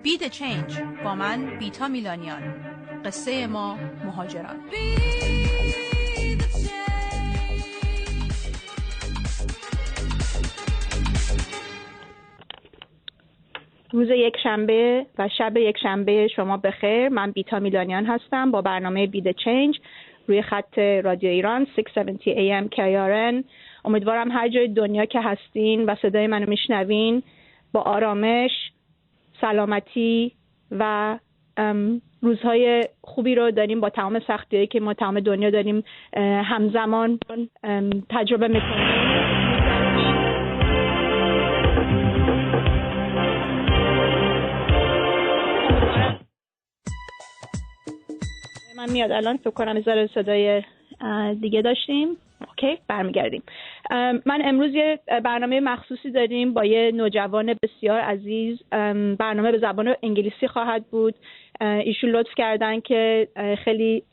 Be the Change با من بیتا میلانیان. قصه ما مهاجران. روز یک شنبه و شب یک شنبه شما بخیر. من بیتا میلانیان هستم با برنامه Be the Change روی خط رادیو ایران 670 AM KIRN. امیدوارم هر جای دنیا که هستین و صدای منو میشنوین با آرامش، سلامتی و روزهای خوبی رو داریم با تمام سختی‌هایی که ما تمام دنیا داریم همزمان تجربه میکنیم. من میاد الان فکر کنم یه صدای دیگه داشتیم. اوکی، برمیگردیم. من امروز یه برنامه مخصوصی داریم با یه نوجوان بسیار عزیز. برنامه به زبان انگلیسی خواهد بود. ایشون لطف کردن که خیلی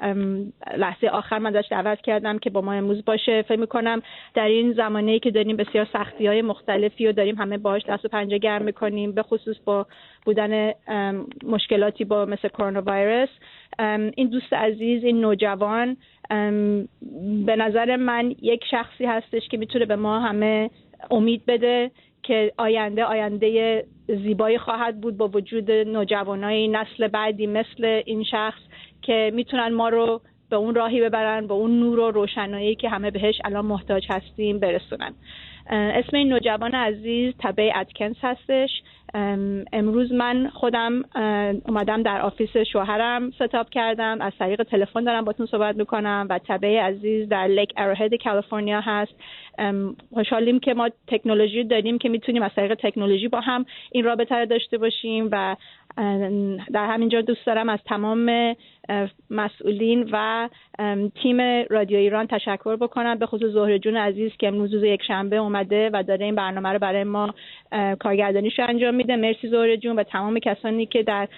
لحظه آخر من داشت دعوت کردم که با ما امروز باشه. فکر می‌کنم در این زمانه‌ای که داریم بسیار سختی‌های مختلفی رو داریم همه باهاش دست و پنجه گرم می‌کنیم، به خصوص با بودن مشکلاتی با مثل کرونا ویروس. این دوست عزیز، این نوجوان به نظر من یک شخصی هستش که میتونه به ما همه امید بده که آینده زیبایی خواهد بود با وجود نوجوانای نسل بعدی مثل این شخص که میتونن ما رو به اون راهی ببرن، به اون نور و روشنایی که همه بهش الان محتاج هستیم برسونن. اسم این نوجوان عزیز تبی اتکنز هستش. امروز من خودم اومدم در آفیس شوهرم ستاپ کردم، از طریق تلفن دارم باتون صحبت میکنم و تبی عزیز در لیک اروهد کالیفرنیا هست. خوشحالیم که ما تکنولوژی داریم که میتونیم از طریق تکنولوژی با هم این رابطه رو داشته باشیم و در همینجا دوست دارم از تمام مسئولین و تیم رادیو ایران تشکر بکنم، به خصوص زهره جون عزیز که امروز روز یک شنبه اومده و داره این برنامه رو برای ما کارگردانیش انجام میده. مرسی زهره جون و تمام کسانی که در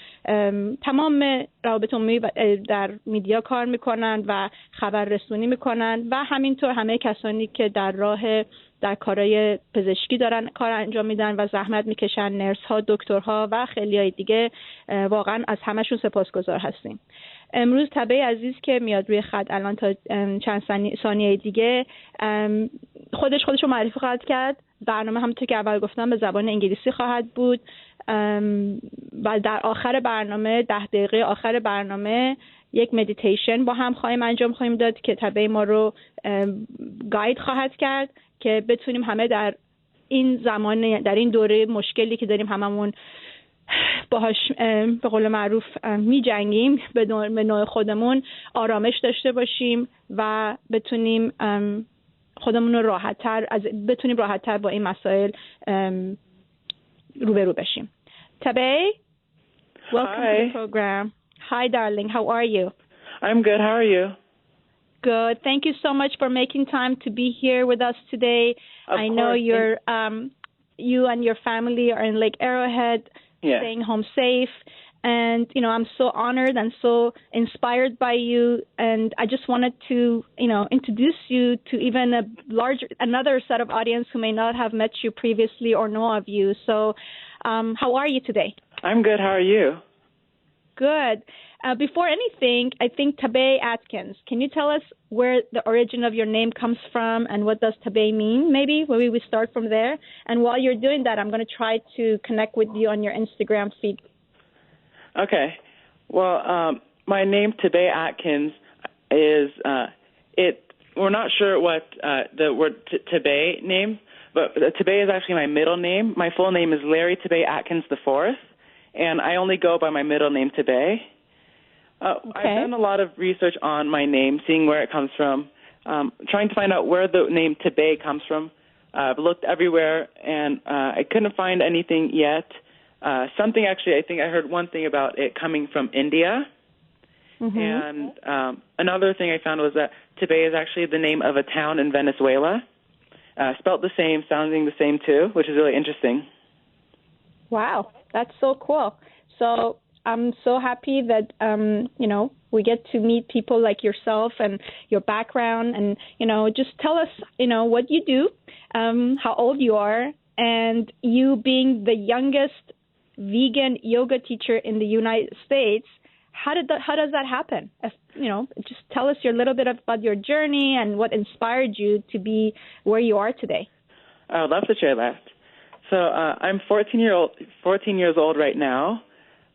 تمام روابط عمومی در میدیا کار میکنن و خبررسونی میکنن و همینطور همه کسانی که در کارهای پزشکی دارن کار انجام میدن و زحمت میکشن، نرس ها، دکترها و خیلیای دیگه. واقعا از همشون سپاسگزار هستیم. امروز تبی عزیز که میاد روی خط الان تا چند ثانیه دیگه خودش رو معرفی خواهد کرد. برنامه همونطور که اول گفتم به زبان انگلیسی خواهد بود و در آخر برنامه 10 دقیقه آخر برنامه یک مدیتیشن با هم انجام خواهیم داد که تبی ما رو گاید خواهد کرد که بتونیم همه در این زمان، در این دوره مشکلی که داریم هممون باهاش به قول معروف می جنگیم، به نوع خودمون آرامش داشته باشیم و بتونیم خودمون رو بتونیم راحت‌تر با این مسائل روبرو بشیم. تبی, welcome to the program. Hi darling, how are you? I'm good, how are you? Good. Thank you so much for making time to be here with us today. I know you and your family are in Lake Arrowhead, staying home safe. And, I'm so honored and so inspired by you. And I just wanted to, introduce you to even another set of audience who may not have met you previously or know of you. So, how are you today? I'm good. How are you? Good. Before anything, I think TABAY ATKINS. Can you tell us where the origin of your name comes from and what does TABAY mean? Maybe we start from there. And while you're doing that, I'm going to try to connect with you on your Instagram feed. Okay. Well, my name TABAY Atkins is we're not sure what the word TABAY name, but TABAY is actually my middle name. My full name is Larry TABAY Atkins IV, and I only go by my middle name TABAY. Okay. I've done a lot of research on my name, seeing where it comes from, trying to find out where the name TABAY comes from. I've looked everywhere, and I couldn't find anything yet. Something actually, I think I heard one thing about it coming from India. Mm-hmm. And another thing I found was that TABAY is actually the name of a town in Venezuela, spelt the same, sounding the same too, which is really interesting. Wow, that's so cool. So I'm so happy that, we get to meet people like yourself and your background, and just tell us what you do, how old you are, and you being the youngest vegan yoga teacher in the United States. How does that happen? Just tell us a little bit about your journey and what inspired you to be where you are today. I would love to share that. So I'm 14 years old right now.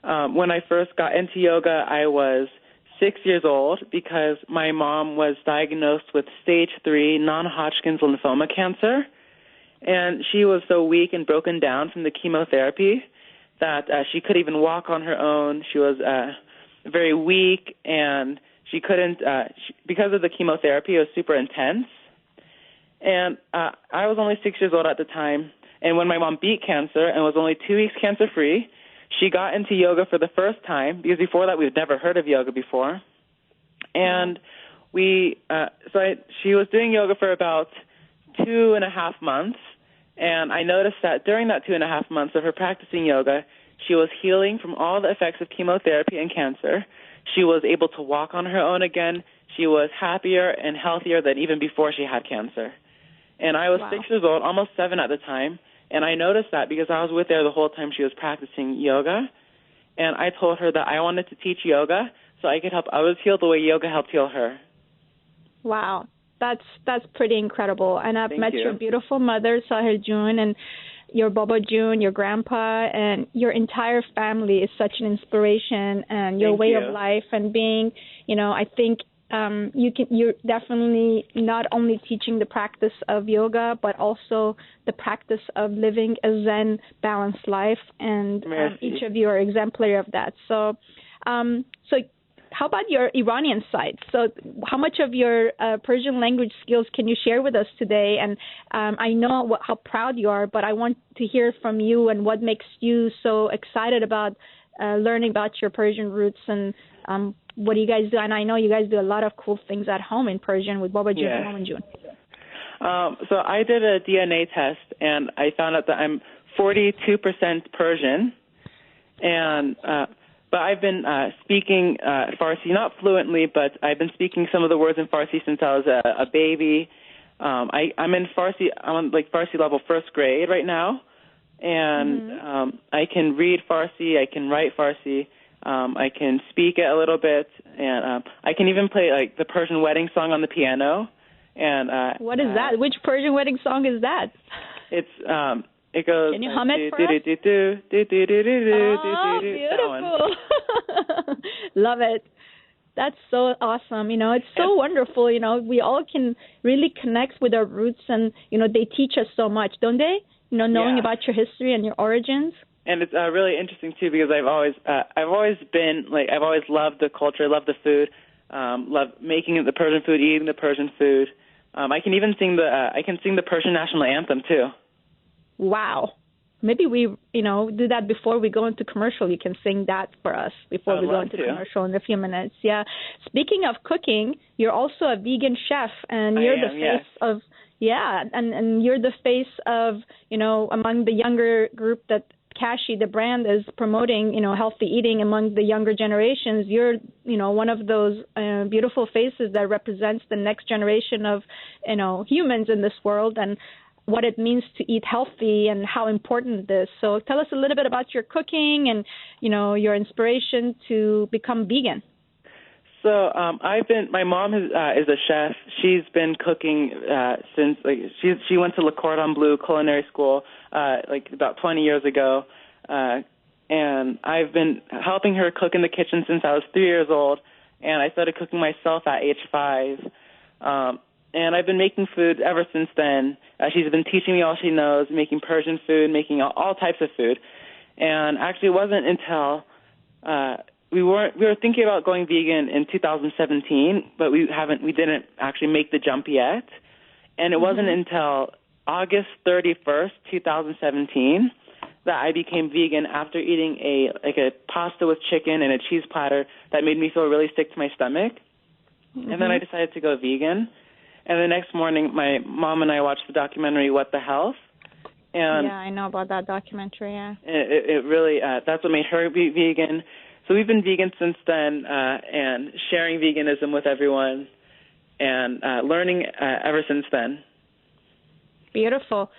When I first got into yoga, I was 6 years old because my mom was diagnosed with stage 3 non-Hodgkin's lymphoma cancer, and she was so weak and broken down from the chemotherapy that she couldn't even walk on her own. She was very weak, and she couldn't, because of the chemotherapy, it was super intense. And I was only 6 years old at the time, and when my mom beat cancer and was only 2 weeks cancer-free, she got into yoga for the first time, because before that we'd never heard of yoga before. And she was doing yoga for about 2.5 months, and I noticed that during that 2.5 months of her practicing yoga, she was healing from all the effects of chemotherapy and cancer. She was able to walk on her own again. She was happier and healthier than even before she had cancer. And I was 6 years old, almost 7 at the time, and I noticed that because I was with her the whole time she was practicing yoga. And I told her that I wanted to teach yoga so I could help others heal the way yoga helped heal her. Wow. That's pretty incredible. And I've met your beautiful mother, Sahil June, and your Baba June, your grandpa, and your entire family is such an inspiration, and your way of life and being, I think you're definitely not only teaching the practice of yoga, but also the practice of living a Zen balanced life, and each of you are exemplary of that. So how about your Iranian side? So how much of your Persian language skills can you share with us today? And I know how proud you are, but I want to hear from you and what makes you so excited about learning about your Persian roots, and what do you guys do? And I know you guys do a lot of cool things at home in Persian with Baba June and Mama June. So I did a DNA test, and I found out that I'm 42% Persian, and but I've been speaking Farsi, not fluently, but I've been speaking some of the words in Farsi since I was a baby. I'm in Farsi. I'm on Farsi level 1st grade right now, and I can read Farsi. I can write Farsi. I can speak it a little bit, and I can even play the Persian wedding song on the piano. And what is that? Which Persian wedding song is that? It's it goes. Can you hum it for us? Oh, beautiful! Love it. That's so awesome. It's so wonderful. We all can really connect with our roots, and they teach us so much, don't they? Knowing about your history and your origins. And it's really interesting too, because I've always loved the culture, loved the food, loved making the Persian food, eating the Persian food. I can even sing the Persian national anthem too. Wow. Maybe we, do that before we go into commercial. You can sing that for us before we go into commercial in a few minutes. Yeah. Speaking of cooking, you're also a vegan chef, and you're the face of, and you're the face of, among the younger group that Kashi, the brand, is promoting, healthy eating among the younger generations. You're, one of those beautiful faces that represents the next generation of, humans in this world, and what it means to eat healthy and how important it is. So tell us a little bit about your cooking and, your inspiration to become vegan. So my mom is a chef. She's been cooking since she went to Le Cordon Bleu Culinary School about 20 years ago, and I've been helping her cook in the kitchen since I was 3 years old, and I started cooking myself at age 5. And I've been making food ever since then. She's been teaching me all she knows, making Persian food, making all types of food. And actually, it wasn't until we were thinking about going vegan in 2017, but we didn't actually make the jump yet. And it wasn't until August 31st, 2017, that I became vegan after eating a pasta with chicken and a cheese platter that made me feel really sick to my stomach. And then I decided to go vegan. And the next morning, my mom and I watched the documentary What the Health. And I know about that documentary, yeah. It really, that's what made her be vegan. So we've been vegan since then, and sharing veganism with everyone, and learning ever since then. Beautiful.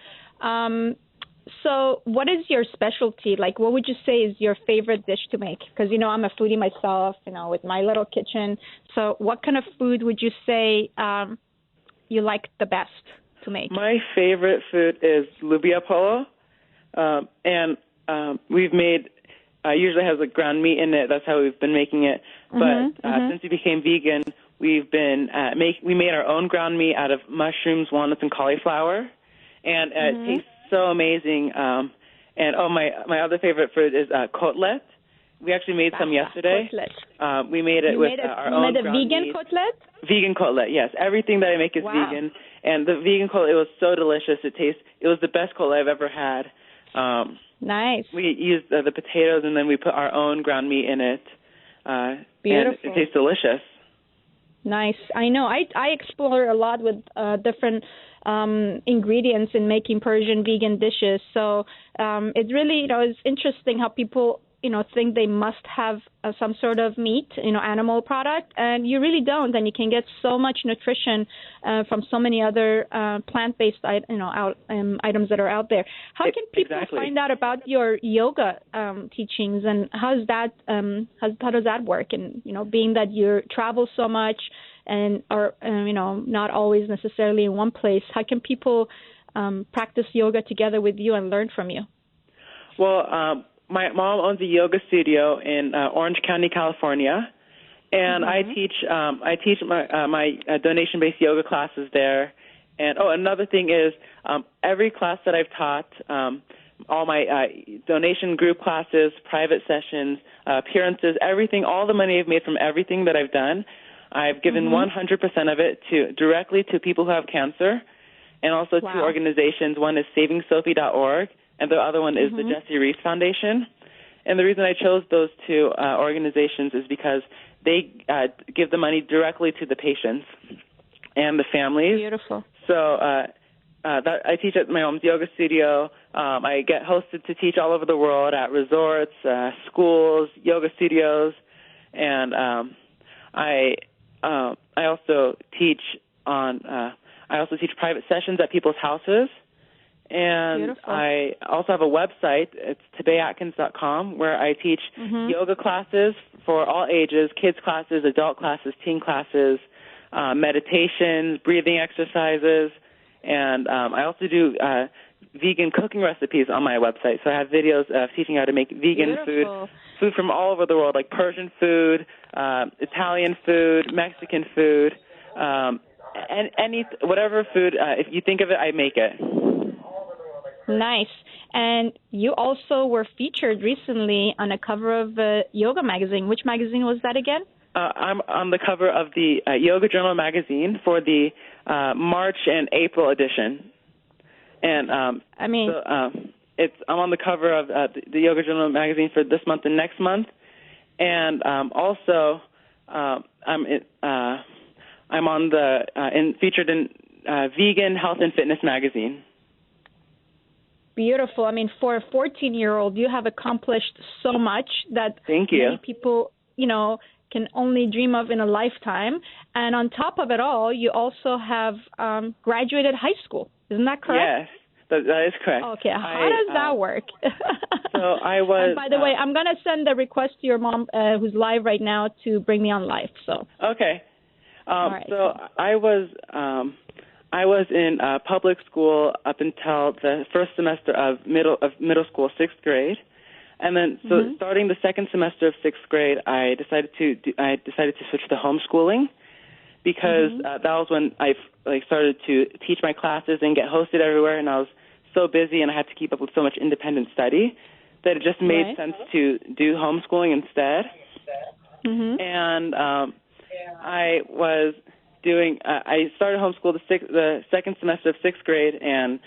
So what is your specialty? Like, what would you say is your favorite dish to make? Because, I'm a foodie myself, with my little kitchen. So what kind of food would you say you like the best to make? My favorite food is lubia polo, and we've made, usually has like ground meat in it. That's how we've been making it. But since we became vegan, we've been we made our own ground meat out of mushrooms, walnuts, and cauliflower, and it tastes so amazing. My other favorite food is côtelette. We actually made some yesterday. We made it with our own ground meat. You made a vegan côtelette? Vegan côtelette, yes. Everything that I make is vegan, and the vegan côtelette, it was so delicious. It was the best côtelette I've ever had. Nice. We used the potatoes, and then we put our own ground meat in it. Beautiful. And it tastes delicious. Nice. I know. I explore a lot with different ingredients in making Persian vegan dishes. So it really, it's interesting how people, think they must have some sort of meat, animal product, and you really don't. And you can get so much nutrition from so many other plant-based, items that are out there. How can people find out about your yoga teachings, and how does that work? And being that you travel so much and are not always necessarily in one place, how can people practice yoga together with you and learn from you? Well, my mom owns a yoga studio in Orange County, California, and I teach my donation-based yoga classes there. And another thing is every class that I've taught, all my donation group classes, private sessions, appearances, everything, all the money I've made from everything that I've done, I've given 100% of it directly to people who have cancer, and also two organizations. One is SavingSophie.org, and the other one is the Jesse Reese Foundation. And the reason I chose those two organizations is because they give the money directly to the patients and the families. Beautiful. So I teach at my mom's yoga studio. I get hosted to teach all over the world at resorts, schools, yoga studios, and I also teach private sessions at people's houses. And beautiful. I also have a website. It's TABAYATKINS.com, where I teach yoga classes for all ages, kids classes, adult classes, teen classes, meditations, breathing exercises, and I also do vegan cooking recipes on my website. So I have videos of teaching how to make vegan food from all over the world, like Persian food, Italian food, Mexican food, and whatever food. If you think of it, I make it. Nice. And you also were featured recently on a cover of Yoga Magazine. Which magazine was that again? I'm on the cover of the Yoga Journal magazine for the March and April edition. And I'm on the cover of the Yoga Journal magazine for this month and next month. And also I'm on featured in Vegan Health and Fitness magazine. Beautiful. I mean, for a 14-year-old, you have accomplished so much that many people, can only dream of in a lifetime. And on top of it all, you also have graduated high school. Isn't that correct? Yes, that is correct. Okay. How does that work? So I was. And by the way, I'm going to send a request to your mom, who's live right now, to bring me on live. So. Okay. All right. So I was in public school up until the first semester of middle school, sixth grade, and then starting the second semester of sixth grade, I decided to switch to homeschooling, because that was when I started to teach my classes and get hosted everywhere, and I was so busy and I had to keep up with so much independent study that it just made sense to do homeschooling instead. And I was I started homeschool the second semester of sixth grade, and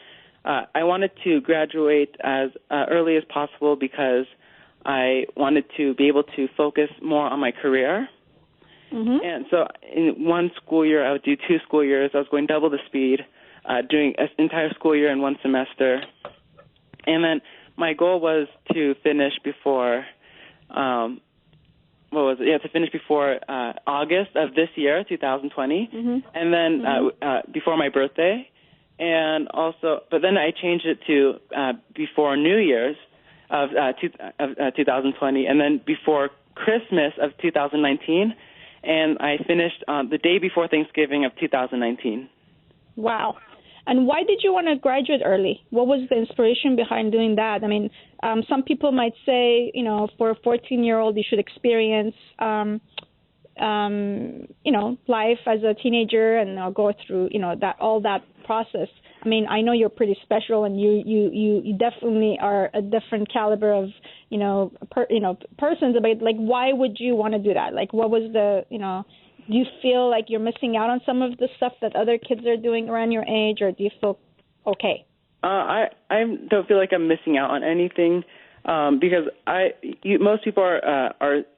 I wanted to graduate as early as possible because I wanted to be able to focus more on my career. And so in one school year, I would do 2 school years. I was going double the speed, doing an entire school year in one semester. And then my goal was to finish before to finish before August of this year, 2020, and then before my birthday, and also, but then I changed it to before New Year's of 2020, and then before Christmas of 2019, and I finished the day before Thanksgiving of 2019. Wow. And why did you want to graduate early? What was the inspiration behind doing that? I mean, some people might say, for a 14-year-old, you should experience, life as a teenager and go through, all that process. I mean, I know you're pretty special, and you definitely are a different caliber of, persons. But why would you want to do that? What was the, do you feel like you're missing out on some of the stuff that other kids are doing around your age, or do you feel okay? I don't feel like I'm missing out on anything because most people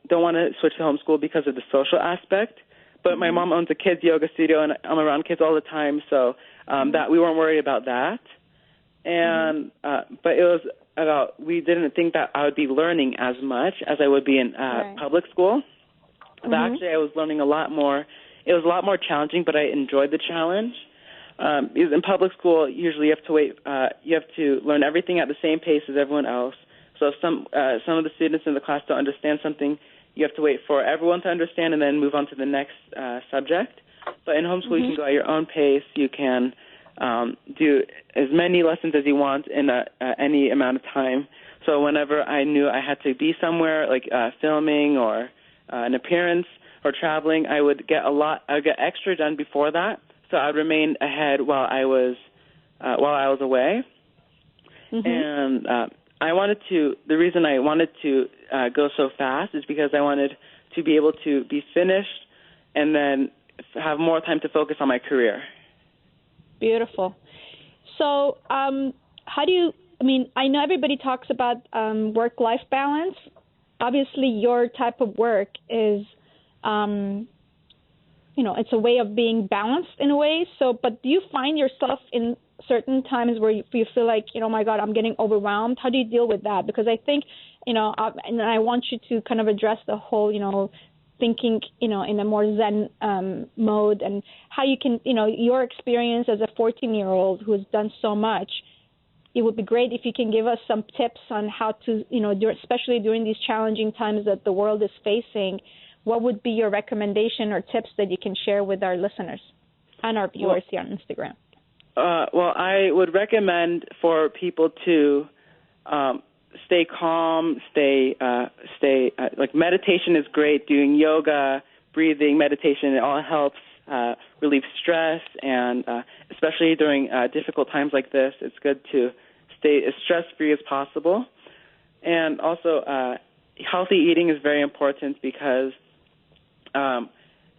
don't want to switch to homeschool because of the social aspect. But my mom owns a kids yoga studio, and I'm around kids all the time, so that we weren't worried about that. And but it was about, we didn't think that I would be learning as much as I would be in public school. But actually, I was learning a lot more. It was a lot more challenging, but I enjoyed the challenge. Because in public school, usually you have to wait. You have to learn everything at the same pace as everyone else. So if some of the students in the class don't understand something, you have to wait for everyone to understand and then move on to the next subject. But in homeschool, you can go at your own pace. You can do as many lessons as you want in any amount of time. So whenever I knew I had to be somewhere, like filming or an appearance or traveling, I would get extra done before that, so I'd remain ahead while I was away. And the reason I wanted to go so fast is because I wanted to be able to be finished and then have more time to focus on my career. Beautiful. So how do you, I know everybody talks about work-life balance. Obviously, your type of work is, it's a way of being balanced in a way. So, but do you find yourself in certain times where you feel like, oh my God, I'm getting overwhelmed? How do you deal with that? Because I think, and I want you to kind of address the whole, thinking, in a more Zen mode, and how you can, your experience as a 14-year-old who has done so much. It would be great if you can give us some tips on how to, especially during these challenging times that the world is facing. What would be your recommendation or tips that you can share with our listeners and our viewers here on Instagram? Well, I would recommend for people to stay calm, like meditation is great. Doing yoga, breathing, meditation, it all helps relieve stress, and especially during difficult times like this, it's good to stay as stress-free as possible. And also, healthy eating is very important because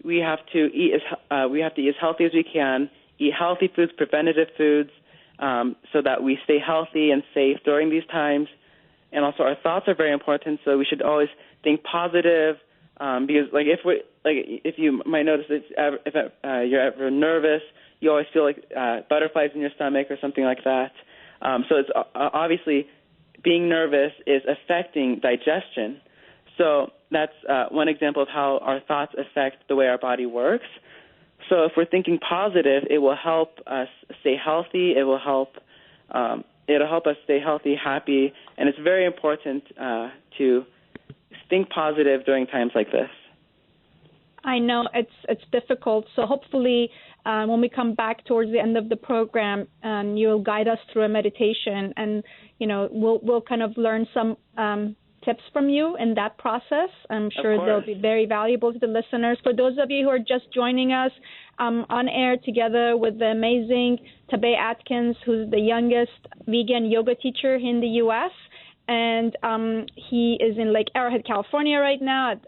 we have to eat as healthy as we can. Eat healthy foods, preventative foods, so that we stay healthy and safe during these times. And also, our thoughts are very important, so we should always think positive. Because, if you might notice, if you're ever nervous, you always feel like butterflies in your stomach or something like that. So it's obviously being nervous is affecting digestion. So that's one example of how our thoughts affect the way our body works. So if we're thinking positive, it will help us stay healthy. It will help. It'll help us stay healthy, happy, and it's very important to think positive during times like this. I know it's difficult. So hopefully, when we come back towards the end of the program, you'll guide us through a meditation, and we'll kind of learn some tips from you in that process. I'm sure they'll be very valuable to the listeners. For those of you who are just joining us, on air together with the amazing TABAY Atkins, who's the youngest vegan yoga teacher in the U.S., and he is in Lake Arrowhead, California right now at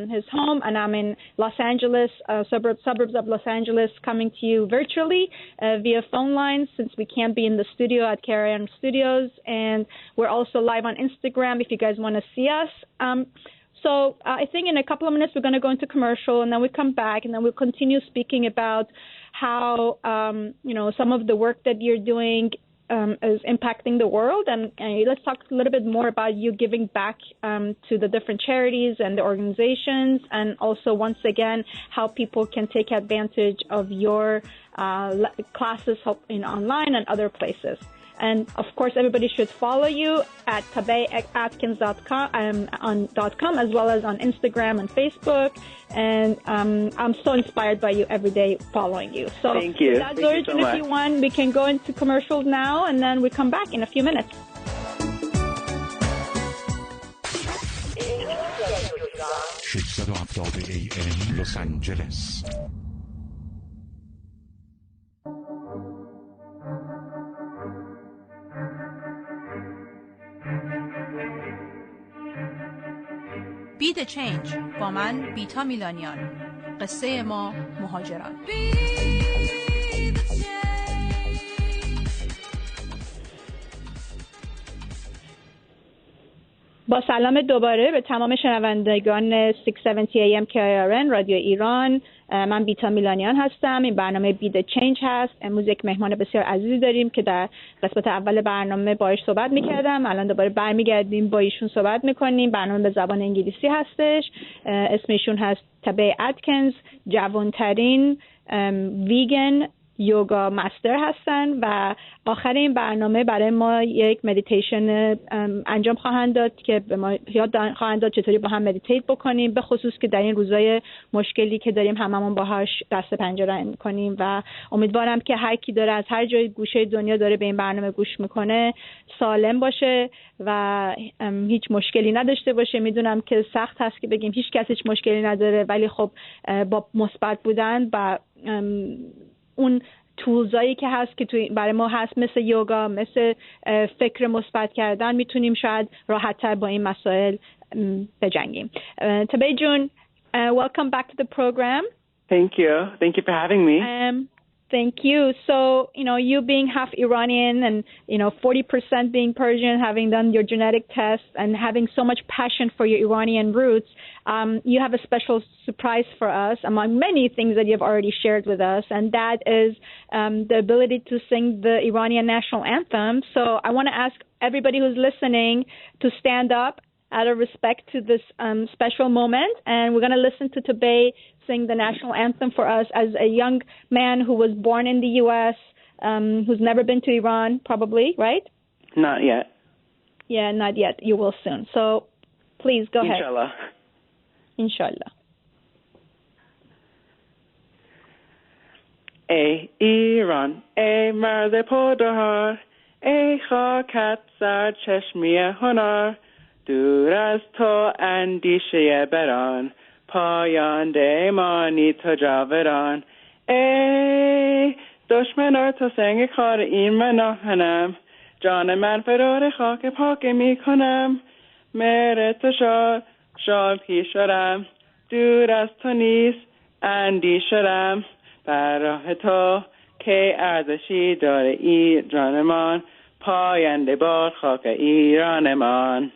his home, and I'm in Los Angeles, suburbs of Los Angeles, coming to you virtually via phone lines since we can't be in the studio at KRM Studios, and we're also live on Instagram if you guys want to see us. So I think in a couple of minutes we're going to go into commercial, and then we come back, and then we'll continue speaking about how, some of the work that you're doing is impacting the world. And let's talk a little bit more about you giving back to the different charities and the organizations, and also, once again, how people can take advantage of your classes in online and other places. And, of course, everybody should follow you at TABAYATKINS.com as well as on Instagram and Facebook. And I'm so inspired by you every day following you. So, thank you. George, Thank you so much. If you want, we can go into commercials now, and then we come back in a few minutes. AM لس آنجلس. Be the Change با من بیتا میلانیان. قصه ما مهاجران. با سلام دوباره به تمام شنوندگان 670 AM KIRN رادیو ایران. من بیتا میلانیان هستم. این برنامه بی د چینج هست. امروز یک مهمان بسیار عزیزی داریم که در قسمت اول برنامه باهاش صحبت میکردم. الان دوباره برمیگردیم با ایشون صحبت میکنیم. برنامه به زبان انگلیسی هستش. اسم ایشون هست تبی اتکینز. جوانترین ویگن یوگا مستر هستن و آخر این برنامه برای ما یک مدیتیشن انجام خواهند داد که به ما یاد خواهند داد چطوری با هم مدیتیت بکنیم، به خصوص که در این روزای مشکلی که داریم هممون باهاش دست پنجه میکنیم. و امیدوارم که هر کی داره از هر جای گوشه دنیا داره به این برنامه گوش میکنه سالم باشه و هیچ مشکلی نداشته باشه. میدونم که سخت هست که بگیم هیچ کس هیچ مشکلی نداره، ولی خب با مثبت بودن و اون تولزایی که هست که برای ما هست، مثل یوگا، مثل فکر مثبت کردن، میتونیم شاید راحت‌تر با این مسائل بجنگیم. تبی جون, welcome back to the program. Thank you. Thank you for having me. Thank you. So, you being half Iranian and, 40% being Persian, having done your genetic test and having so much passion for your Iranian roots, you have a special surprise for us among many things that you've already shared with us, and that is the ability to sing the Iranian national anthem. So I want to ask everybody who's listening to stand up out of respect to this special moment, and we're going to listen to Tabay sing the national anthem for us as a young man who was born in the U.S., who's never been to Iran, probably, right? Not yet. Yeah, not yet. You will soon. So please go ahead. Inshallah. Inshallah. ای ایران، ای مرد پردهار، ای خاکت سرچشمی هنر، دور از تو اندیشه بران، پاینده مانی تو جاوران. ای دشمنار تو سنگ کار این مناهنم، جان من فرار خاک پاک می کنم. مهر تو شال پیشرم، دور از تو نیست اندیشرم. بر راه تو که ارزشی داره ایرانمان، پاینده بار خاک ایرانمان.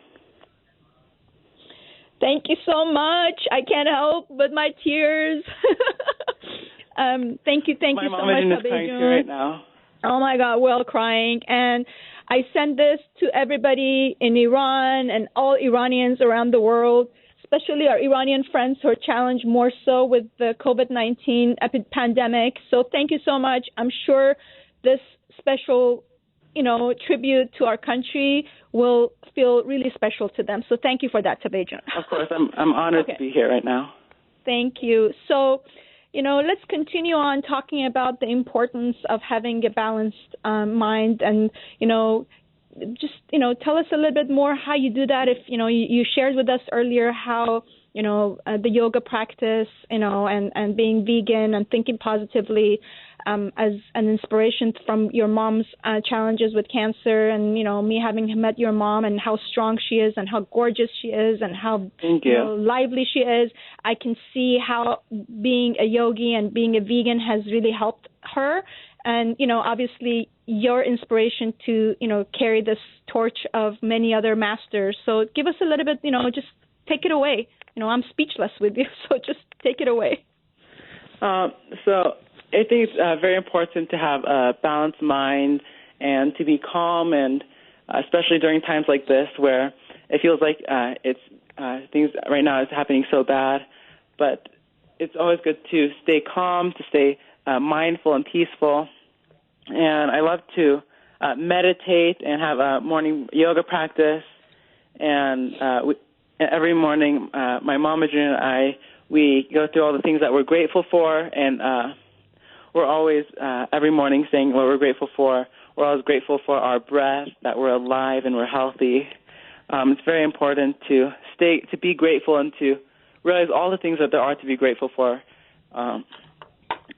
Thank you so much. I can't help but my tears. Thank you so much. My mom is crying too right now. Oh my God, we're all crying. And I send this to everybody in Iran and all Iranians around the world, especially our Iranian friends who are challenged more so with the COVID-19 pandemic. So thank you so much. I'm sure this special, tribute to our country will feel really special to them. So thank you for that, Tabejan. Of course, I'm honored to be here right now. Thank you. So, let's continue on talking about the importance of having a balanced mind and, just, tell us a little bit more how you do that. If, you shared with us earlier how, the yoga practice, and being vegan and thinking positively as an inspiration from your mom's challenges with cancer and, me having met your mom and how strong she is and how gorgeous she is and how lively she is. I can see how being a yogi and being a vegan has really helped her. And, obviously your inspiration to, carry this torch of many other masters. So give us a little bit, just take it away. I'm speechless with you, so just take it away. So I think it's very important to have a balanced mind and to be calm, and especially during times like this where it feels like things right now is happening so bad. But it's always good to stay calm, to stay mindful and peaceful. And I love to meditate and have a morning yoga practice. And every morning, my mom, Adrian, and we go through all the things that we're grateful for. And we're always, every morning, saying what we're grateful for. We're always grateful for our breath, that we're alive and we're healthy. It's very important to be grateful and to realize all the things that there are to be grateful for.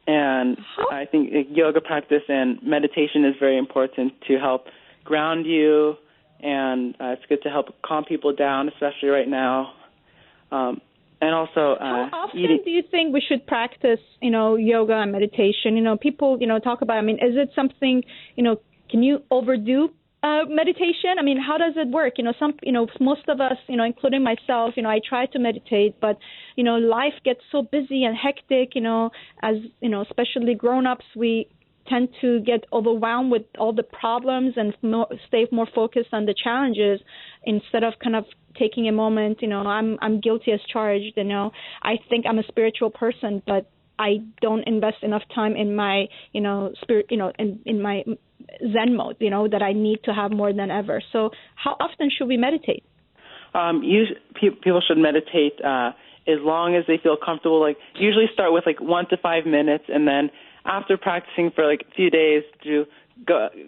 And I think yoga practice and meditation is very important to help ground you, and it's good to help calm people down, especially right now. And also, how often do you think we should practice, yoga and meditation? People, talk about. I mean, is it something? Can you overdo meditation? I mean, how does it work? Most of us, including myself, I try to meditate, but, life gets so busy and hectic, as, especially grown-ups, we tend to get overwhelmed with all the problems and stay more focused on the challenges instead of kind of taking a moment. I'm guilty as charged. I think I'm a spiritual person, but I don't invest enough time in my, spirit, in my Zen mode, that I need to have more than ever. So how often should we meditate? People should meditate as long as they feel comfortable. Like, usually start with 1 to 5 minutes, and then after practicing for a few days,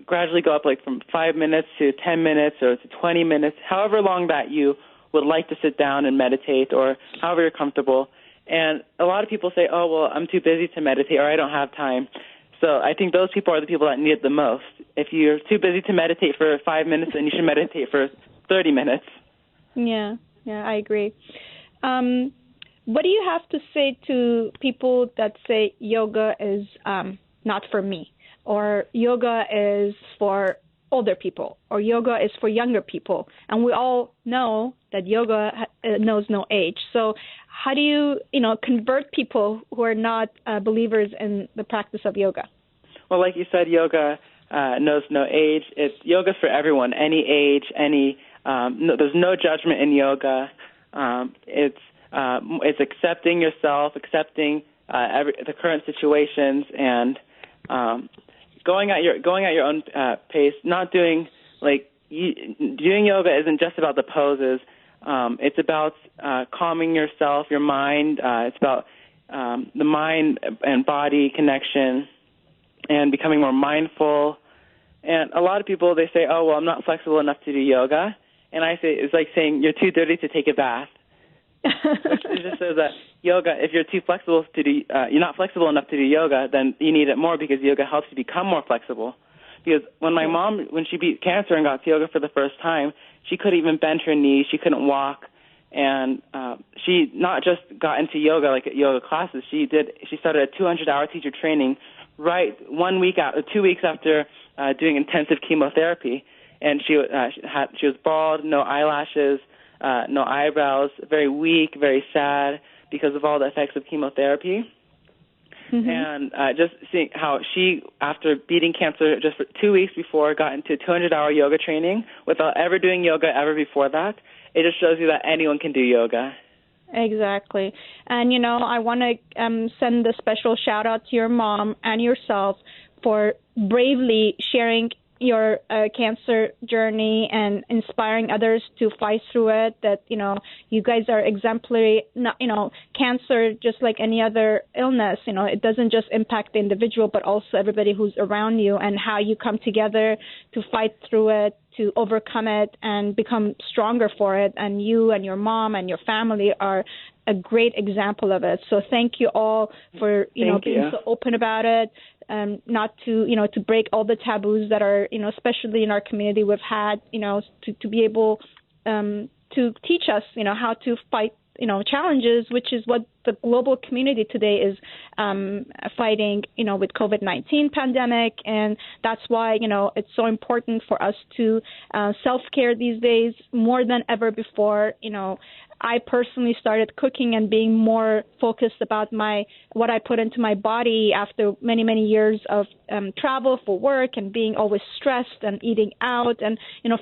gradually go up from 5 minutes to 10 minutes or to 20 minutes, however long that you would like to sit down and meditate, or however you're comfortable. And a lot of people say, oh, well, I'm too busy to meditate, or I don't have time. So I think those people are the people that need it the most. If you're too busy to meditate for 5 minutes, then you should meditate for 30 minutes. Yeah, I agree. What do you have to say to people that say yoga is not for me, or yoga is for older people, or yoga is for younger people? And we all know that yoga knows no age. So how do you, convert people who are not believers in the practice of yoga? Well, like you said, yoga knows no age. Yoga's for everyone, any age, there's no judgment in yoga. It's accepting yourself, accepting the current situations, and going at your own pace. Not doing doing yoga isn't just about the poses. It's about calming yourself, your mind. It's about the mind and body connection, and becoming more mindful. And a lot of people, they say, oh, well, I'm not flexible enough to do yoga. And I say, it's like saying you're too dirty to take a bath. Which just says that yoga, if you're too flexible to do, you're not flexible enough to do yoga, then you need it more, because yoga helps you become more flexible. Because when my mom, when she beat cancer and got to yoga for the first time, she couldn't even bend her knees, she couldn't walk, and she not just got into yoga, like at yoga classes, she started a 200-hour teacher training right 2 weeks after doing intensive chemotherapy, and she was bald, no eyelashes, no eyebrows, very weak, very sad because of all the effects of chemotherapy. Mm-hmm. And just seeing how she, after beating cancer just for 2 weeks before, got into a 200-hour yoga training without ever doing yoga ever before that, it just shows you that anyone can do yoga. Exactly. And, I want to send a special shout-out to your mom and yourself for bravely sharing your cancer journey and inspiring others to fight through it, that, you guys are exemplary. Cancer, just like any other illness, it doesn't just impact the individual, but also everybody who's around you, and how you come together to fight through it, to overcome it, and become stronger for it. And you and your mom and your family are a great example of it. So thank you all for, being so open about it. Not to, to break all the taboos that are, especially in our community we've had, to be able to teach us, how to fight, challenges, which is what the global community today is fighting, with COVID-19 pandemic. And that's why, it's so important for us to self-care these days more than ever before, I personally started cooking and being more focused about what I put into my body after many, many years of travel for work and being always stressed and eating out. And,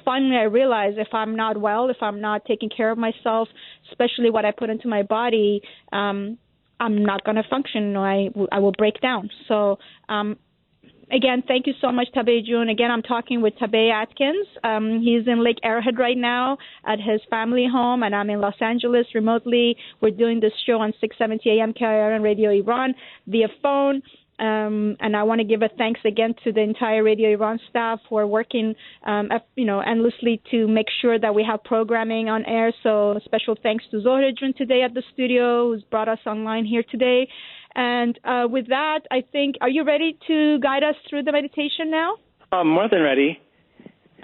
finally I realized if I'm not well, if I'm not taking care of myself, especially what I put into my body, I'm not going to function. I will break down. So, again, thank you so much, Tabay June. Again, I'm talking with Tabay Atkins. He's in Lake Arrowhead right now at his family home, and I'm in Los Angeles remotely. We're doing this show on 670 AM KIRN Radio Iran via phone. And I want to give a thanks again to the entire Radio Iran staff who are working, endlessly to make sure that we have programming on air. So special thanks to Zohra June today at the studio, who's brought us online here today. And with that, I think, are you ready to guide us through the meditation now? I'm more than ready.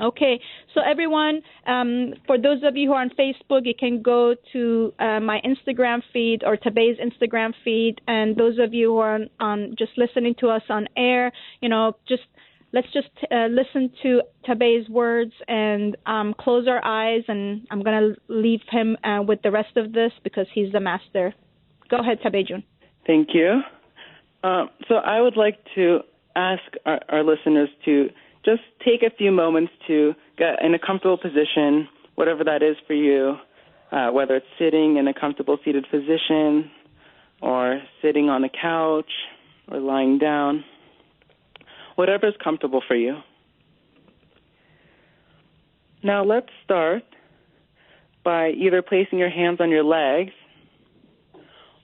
Okay. So everyone, for those of you who are on Facebook, you can go to my Instagram feed or Tabay's Instagram feed. And those of you who are on just listening to us on air, let's just listen to Tabay's words and close our eyes. And I'm going to leave him with the rest of this because he's the master. Go ahead, Tabay June. Thank you. So I would like to ask our listeners to just take a few moments to get in a comfortable position, whatever that is for you, whether it's sitting in a comfortable seated position or sitting on a couch or lying down, whatever is comfortable for you. Now let's start by either placing your hands on your legs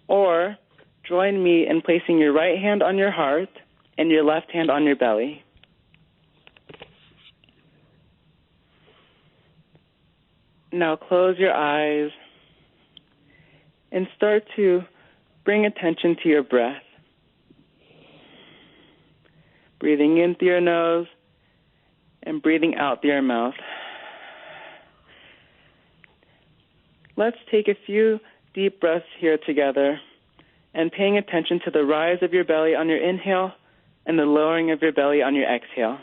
or join me in placing your right hand on your heart and your left hand on your belly. Now close your eyes and start to bring attention to your breath. Breathing in through your nose and breathing out through your mouth. Let's take a few deep breaths here together and paying attention to the rise of your belly on your inhale and the lowering of your belly on your exhale.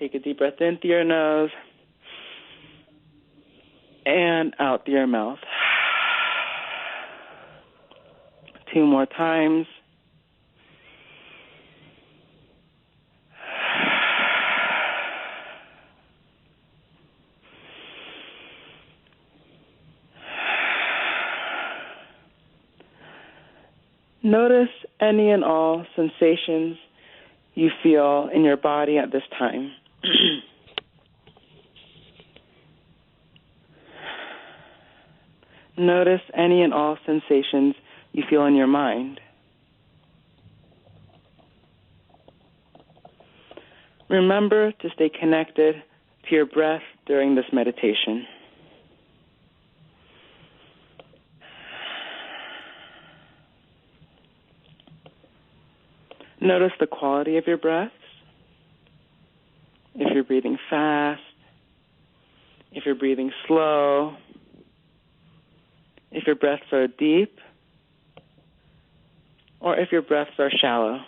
Take a deep breath in through your nose and out through your mouth. 2 more times. Notice any and all sensations you feel in your body at this time. Notice any and all sensations you feel in your mind. Remember to stay connected to your breath during this meditation. Notice the quality of your breaths. If you're breathing fast, if you're breathing slow, if your breaths are deep, or if your breaths are shallow.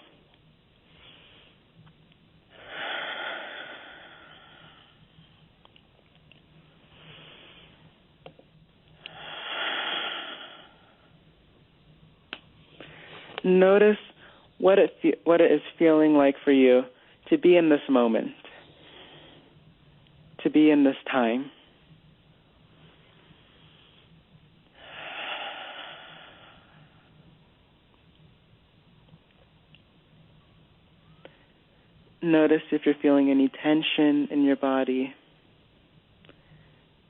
Notice what it is feeling like for you to be in this moment, to be in this time. Notice if you're feeling any tension in your body,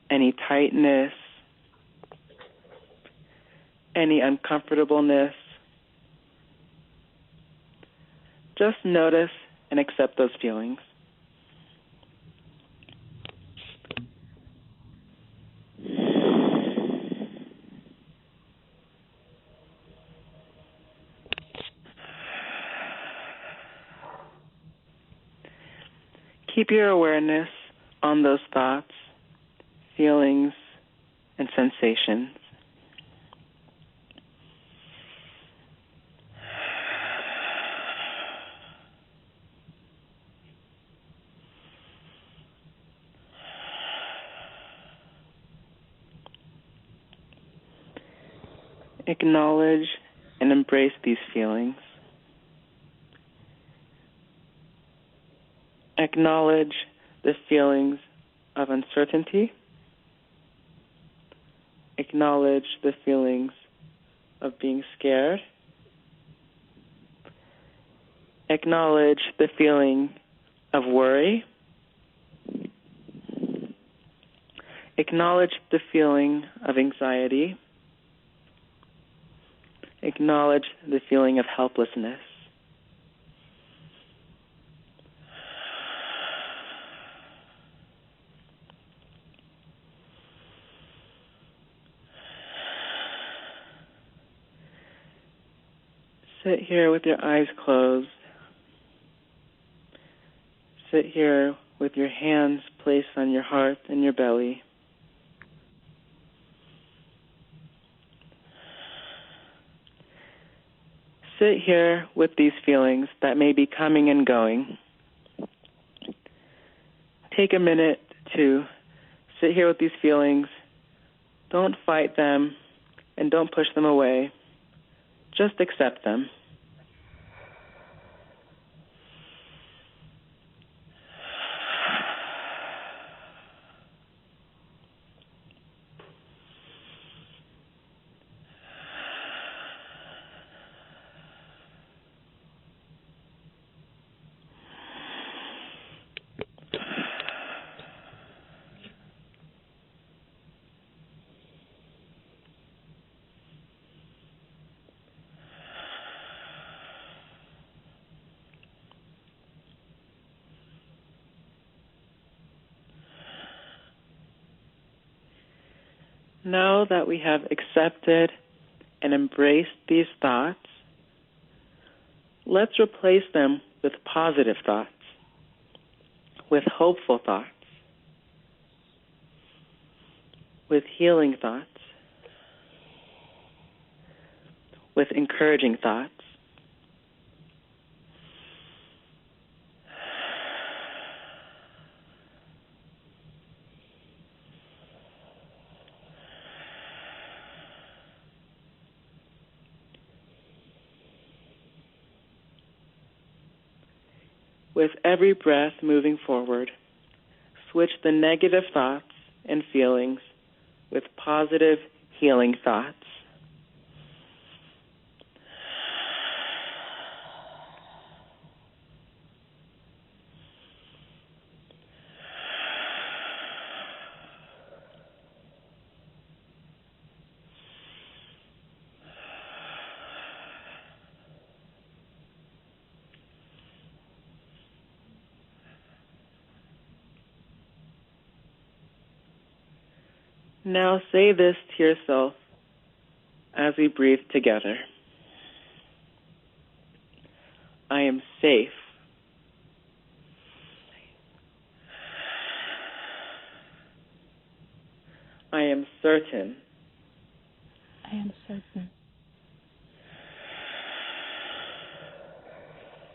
any tightness, any uncomfortableness. Just notice and accept those feelings. Keep your awareness on those thoughts, feelings, and sensations. Acknowledge and embrace these feelings. Acknowledge the feelings of uncertainty. Acknowledge the feelings of being scared. Acknowledge the feeling of worry. Acknowledge the feeling of anxiety. Acknowledge the feeling of helplessness. Sit here with your eyes closed. Sit here with your hands placed on your heart and your belly. Sit here with these feelings that may be coming and going. Take a minute to sit here with these feelings. Don't fight them and don't push them away. Just accept them. Now that we have accepted and embraced these thoughts, let's replace them with positive thoughts, with hopeful thoughts, with healing thoughts, with encouraging thoughts. With every breath moving forward, switch the negative thoughts and feelings with positive, healing thoughts. Now say this to yourself as we breathe together. I am safe. I am certain. I am certain.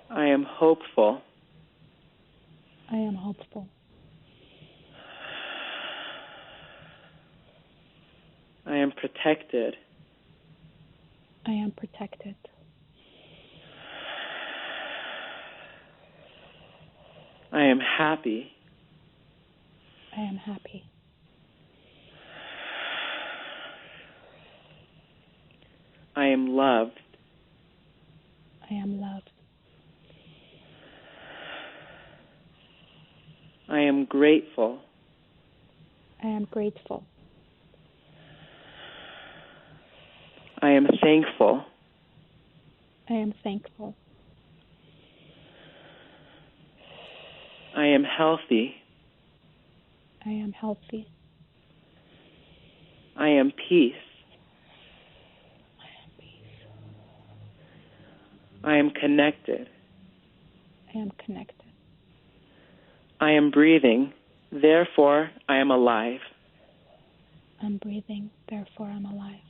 I am hopeful. I am hopeful. I am protected. I am protected. I am happy. I am happy. I am loved. I am loved. I am grateful. I am grateful. I am thankful. I am thankful. I am healthy. I am healthy. I am peace. I am peace. I am connected. I am connected. I am breathing, therefore I am alive. I'm breathing, therefore I'm alive.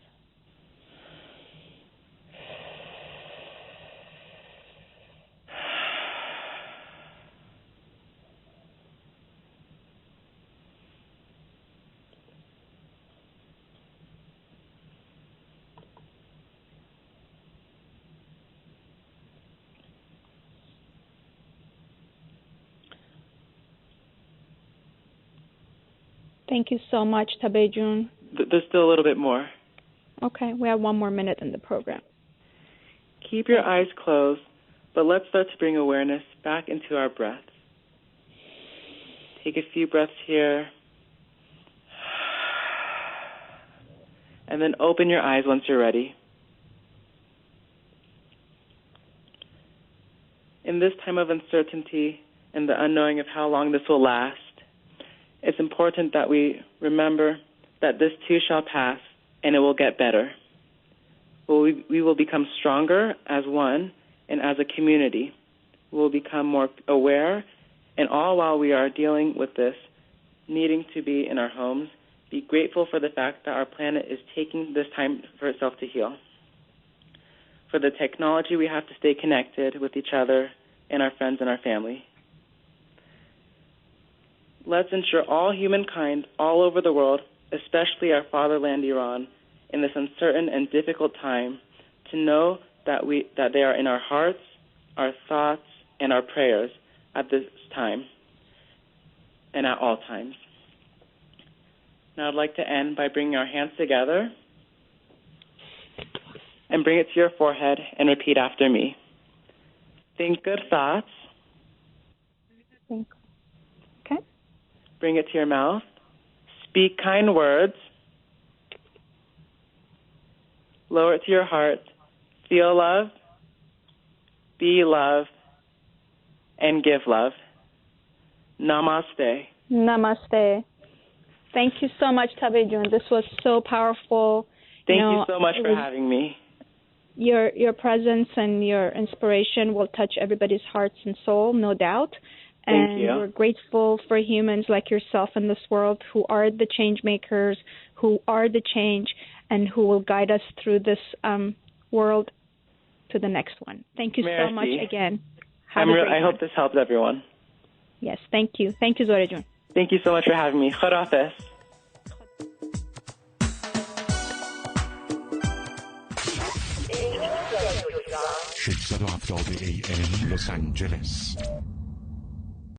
Thank you so much, Tabay June. There's still a little bit more. Okay, we have 1 more minute in the program. Keep your eyes closed, but let's start to bring awareness back into our breath. Take a few breaths here. And then open your eyes once you're ready. In this time of uncertainty and the unknowing of how long this will last, it's important that we remember that this too shall pass and it will get better. We will become stronger as one and as a community. We'll become more aware, and all while we are dealing with this, needing to be in our homes, be grateful for the fact that our planet is taking this time for itself to heal. For the technology, we have to stay connected with each other and our friends and our family. Let's ensure all humankind all over the world, especially our fatherland Iran, in this uncertain and difficult time, to know that they are in our hearts, our thoughts, and our prayers at this time and at all times. Now I'd like to end by bringing our hands together and bring it to your forehead and repeat after me. Think good thoughts. Okay. Bring it to your mouth. Speak kind words. Lower it to your heart. Feel love. Be love. And give love. Namaste. Namaste. Thank you so much, Tabay June. This was so powerful. Thank you so much for having me. Your presence and your inspiration will touch everybody's hearts and soul, no doubt. Thank you. We're grateful for humans like yourself in this world who are the change makers, who are the change, and who will guide us through this world to the next one. Thank you so much again. I hope this helps everyone. Yes, thank you. Thank you, Zora June. Thank you so much for having me. Khadafis. AM لس آنجلس